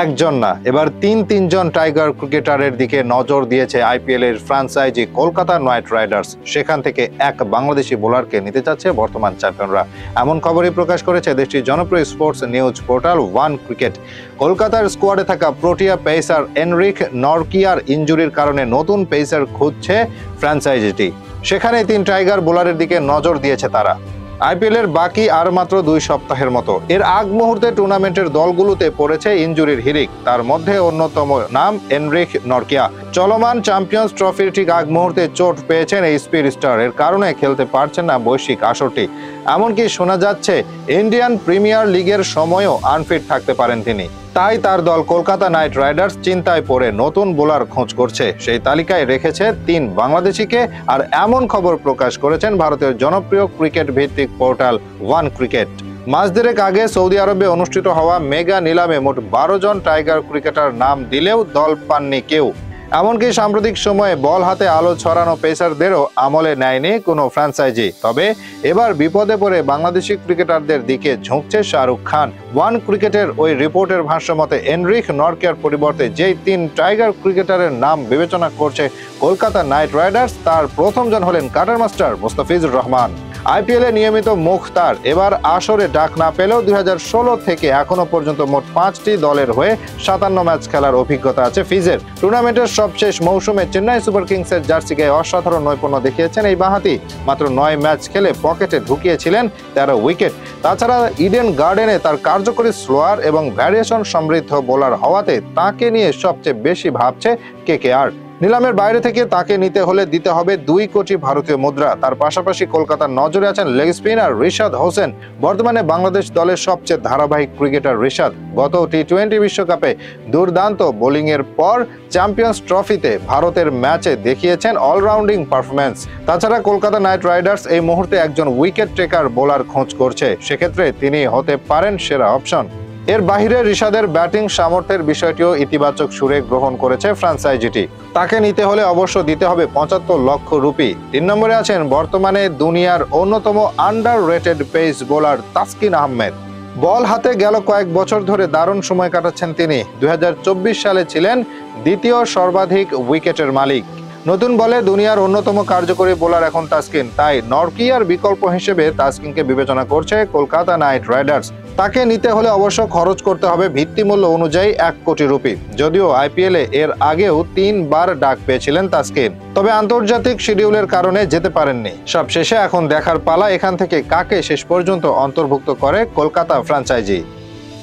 একজন না, এবার তিনজন টাইগার ক্রিকেটারের দিকে নজর দিয়েছে আইপিএল এর ফ্র্যাঞ্চাইজি কলকাতা নাইট রাইডার্স। সেখান থেকে এক বাংলাদেশি বোলারকে নিতে চাচ্ছে বর্তমান চ্যাম্পিয়নরা। এমন খবরই প্রকাশ করেছে দেশটির জনপ্রিয় sports news portal one cricket. কলকাতার স্কোয়াডে থাকা প্রোটিয়া পেসার এনরিক নরকিয়ার ইনজুরির কারণে নতুন পেসার খুঁজছে ফ্র্যাঞ্চাইজিটি। সেখানে 3 টাইগার বোলারের দিকে নজর দিয়েছে তারা। আইপিএল এর বাকি আর মাত্র 2 সপ্তাহের মতো। এর আগ মুহূর্তে টুর্নামেন্টের দলগুলোতে পড়েছে ইনজুরির হিড়িক। তার মধ্যে অন্যতম নাম এনরিক নরকিয়া। চলমান চ্যাম্পিয়ন্স ট্রফির ঠিক আগ মুহূর্তে চোট পেয়েছেন এই স্পিড স্টার। এর কারণে খেলতে পারছেন না বৈশ্বিক আসরটি। এমনকি শোনা যাচ্ছে ইন্ডিয়ান প্রিমিয়ার লিগের সময়ও আনফিট থাকতে পারেন তিনি। তাই তার দল কলকাতা নাইট রাইডার্স চিন্তায় পড়ে নতুন বোলার খোঁজ করছে। সেই তালিকায় রেখেছে 3 বাংলাদেশিকে। আর এমন খবর প্রকাশ করেছেন ভারতের জনপ্রিয় ক্রিকেট ভিত্তিক পোর্টাল ওয়ান ক্রিকেট। মাস দেড়েক আগে সৌদি আরবে অনুষ্ঠিত হওয়া মেগা নিলামে মোট 12 জন টাইগার ক্রিকেটার নাম দিলেও দল পাননি কেউ। এমনকি সাম্প্রতিক সময়ে বল হাতে আলো ছড়ানো পেসারদেরও আমলে নেয়নি কোনো ফ্র্যাঞ্চাইজি। তবে এবার বিপদে পড়ে বাংলাদেশি ক্রিকেটারদের দিকে ঝুঁকছে শাহরুখ খান। ওয়ান ক্রিকেটের ওই রিপোর্টের ভাষ্যমতে এনরিক নরকিয়ার পরিবর্তে যেই 3 টাইগার ক্রিকেটারের নাম বিবেচনা করছে কলকাতা নাইট রাইডার্স, তার প্রথমজন হলেন cutter master Mustafizur Rahman. IPL এ নিয়মিত মুখ তার। এবার আসরে ডাক না পেলেও 2016 থেকে এখনো পর্যন্ত মোট 5টি দলের হয়ে 57 ম্যাচ খেলার অভিজ্ঞতা আছে ফিজের। টুর্নামেন্টের সবশেষ মৌসুমে চেন্নাই সুপার কিংসের জার্সি গায়ে অসাধারণ নৈপুণ্য দেখিয়েছেন এই বাঁহাতি। মাত্র 9 ম্যাচ খেলে পকেটে ঢুকিয়েছিলেন 13 উইকেট। তাছাড়া ইডেন গার্ডেনে তার কার্যকরী স্লোয়ার এবং ভ্যারিয়েশন সমৃদ্ধ বোলার হওয়াতে তাকে নিয়ে সবচেয়ে বেশি ভাবছে কেকেআর। নিলামের বাইরে থেকে তাকে নিতে হলে দিতে হবে 2 কোটি ভারতীয় মুদ্রা। তার পাশাপাশি কলকাতার নজরে আছেন লেগ স্পিনার রিশাদ হোসেন। বর্তমানে বাংলাদেশ দলের সবচেয়ে ধারাবাহিক ক্রিকেটার রিশাদ। গত টি20 বিশ্বকাপে দুর্দান্ত বোলিংয়ের পর চ্যাম্পিয়ন্স ট্রফিতে ভারতের ম্যাচে দেখিয়েছেন অলরাউন্ডিং পারফরম্যান্স। তাছাড়া কলকাতা নাইট রাইডার্স এই মুহূর্তে একজন উইকেট টেকার বোলার খোঁজ করছে। সেক্ষেত্রে তিনি হতে পারেন সেরা অপশন। এর বাহিরে রিশাদের ব্যাটিং সামর্থ্যের বিষয়টিও ইতিবাচক সুরে গ্রহণ করেছে ফ্র্যাঞ্চাইজিটি। তাকে নিতে হলে অবশ্য দিতে হবে 75 লক্ষ রুপি। 3 নম্বরে আছেন বর্তমানে দুনিয়ার অন্যতম under rated pace bowler Taskin Ahmed. বল হাতে গেল কয়েক বছর ধরে দারুণ সময় কাটাচ্ছেন তিনি। 2024 সালে ছিলেন 2য় সর্বাধিক উইকেটের মালিক। নতুন বলে দুনিয়ার অন্যতম কার্যকরী বোলার এখন তাসকিন। তাই নরকিয়ার বিকল্প হিসেবে তাসকিনকে বিবেচনা করছে কলকাতা নাইট রাইডার্স। তাকে নিতে হলে অবশ্য খরচ করতে হবে ভিত্তিমূল্য অনুযায়ী 1 কোটি রুপি। যদিও আইপিএলে এর আগেও 3 বার ডাক পেয়েছিলেন তাসকিন, তবে আন্তর্জাতিক শিডিউলের কারণে যেতে পারেননি। সবশেষে এখন দেখার পালা এখান থেকে কাকে শেষ পর্যন্ত অন্তর্ভুক্ত করে কলকাতা ফ্র্যাঞ্চাইজি।